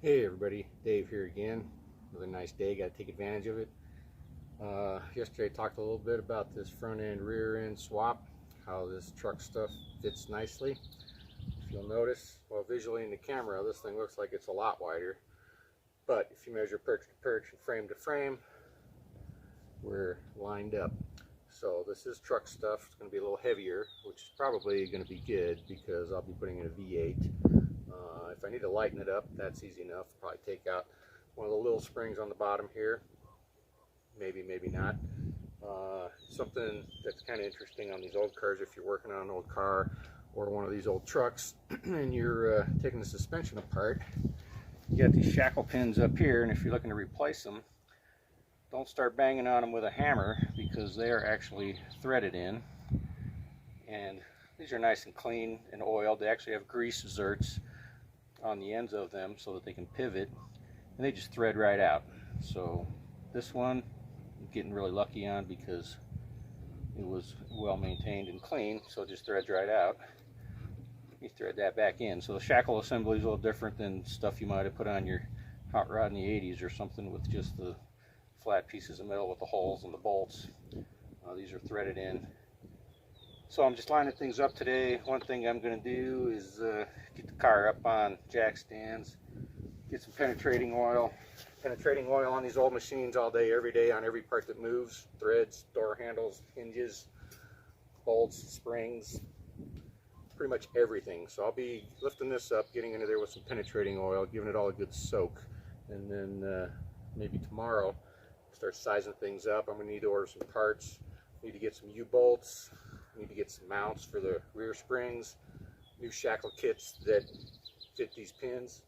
Hey everybody, Dave here again. Another nice day, got to take advantage of it. Yesterday I talked a little bit about this front end rear end swap, how this truck stuff fits nicely. If you'll notice, well, visually in the camera this thing looks like it's a lot wider, but if you measure perch to perch and frame to frame, we're lined up. So this is truck stuff. It's going to be a little heavier, which is probably going to be good because I'll be putting in a V8. If I need to lighten it up, that's easy enough. Probably take out one of the little springs on the bottom here. Maybe not. Something that's kind of interesting on these old cars, if you're working on an old car or one of these old trucks and you're taking the suspension apart, you got these shackle pins up here, and if you're looking to replace them, don't start banging on them with a hammer because they are actually threaded in. And these are nice and clean and oiled. They actually have grease zerks on the ends of them so that they can pivot, and they just thread right out. So this one I'm getting really lucky on because it was well maintained and clean, so it just threads right out. You thread that back in. So the shackle assembly is a little different than stuff you might have put on your hot rod in the 80s or something with just the flat pieces of metal with the holes and the bolts. These are threaded in. So I'm just lining things up today. One thing I'm going to do is get the car up on jack stands, get some penetrating oil. Penetrating oil on these old machines all day, every day, on every part that moves. Threads, door handles, hinges, bolts, springs, pretty much everything. So I'll be lifting this up, getting into there with some penetrating oil, giving it all a good soak. And then maybe tomorrow, start sizing things up. I'm going to need to order some parts. Need to get some U-bolts. Need to get some mounts for the rear springs, new shackle kits that fit these pins.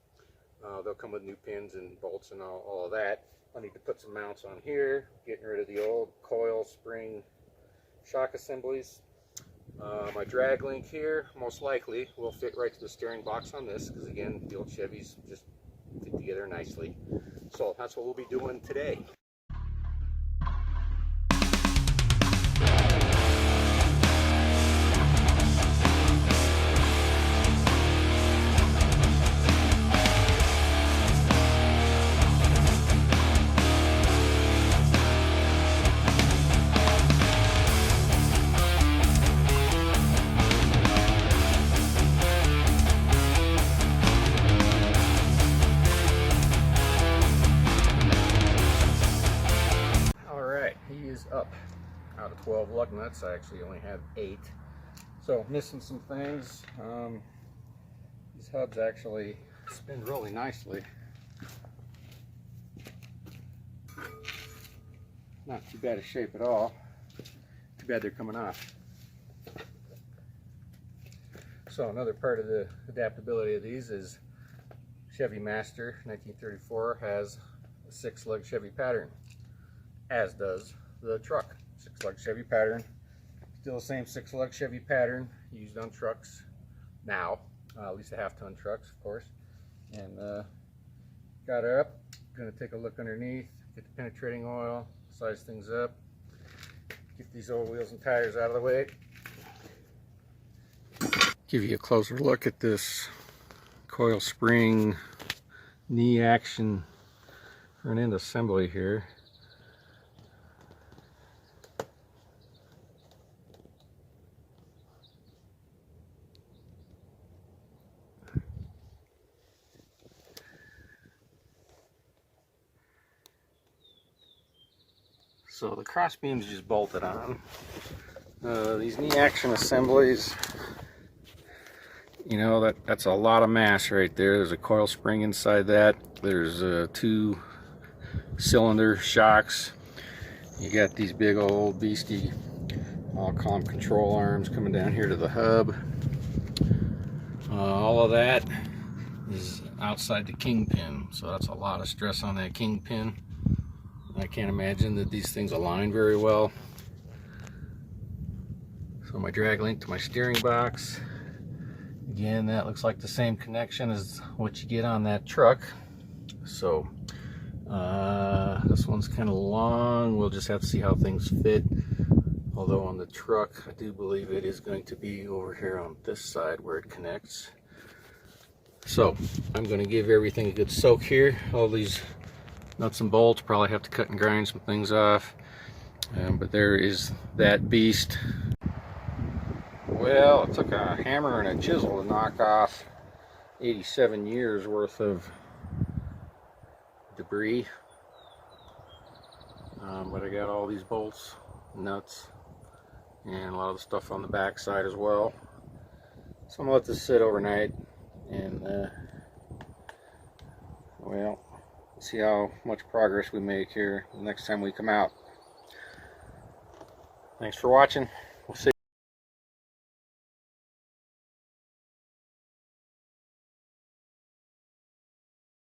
They'll come with new pins and bolts and all of that. I need to put some mounts on here, getting rid of the old coil spring shock assemblies. My drag link here most likely will fit right to the steering box on this because, again, the old Chevys just fit together nicely. So that's what we'll be doing today. Up out of 12 lug nuts. I actually only have 8, so missing some things. These hubs actually spin really nicely, not too bad a shape at all. Too bad they're coming off. So another part of the adaptability of these is Chevy Master 1934 has a 6-lug Chevy pattern, as does the truck. 6-lug Chevy pattern, still the same 6-lug Chevy pattern used on trucks now, at least the half-ton trucks, of course. And got her up. Going to take a look underneath, get the penetrating oil, size things up, get these old wheels and tires out of the way. Give you a closer look at this coil spring knee action front end assembly here. So the cross beams just bolted on. These knee action assemblies, you know, that's a lot of mass right there. There's a coil spring inside that. There's 2 cylinder shocks. You got these big old beastie, I'll call them control arms, coming down here to the hub. All of that is outside the kingpin, so that's a lot of stress on that kingpin. I can't imagine that these things align very well. So my drag link to my steering box, again, that looks like the same connection as what you get on that truck. So this one's kind of long. We'll just have to see how things fit. Although on the truck, I do believe it is going to be over here on this side where it connects. So I'm going to give everything a good soak here. All these nuts and bolts, probably have to cut and grind some things off. But there is that beast. Well, it took a hammer and a chisel to knock off 87 years worth of debris. But I got all these bolts, nuts, and a lot of the stuff on the back side as well. So I'm going to let this sit overnight and well, see how much progress we make here the next time we come out. Thanks for watching.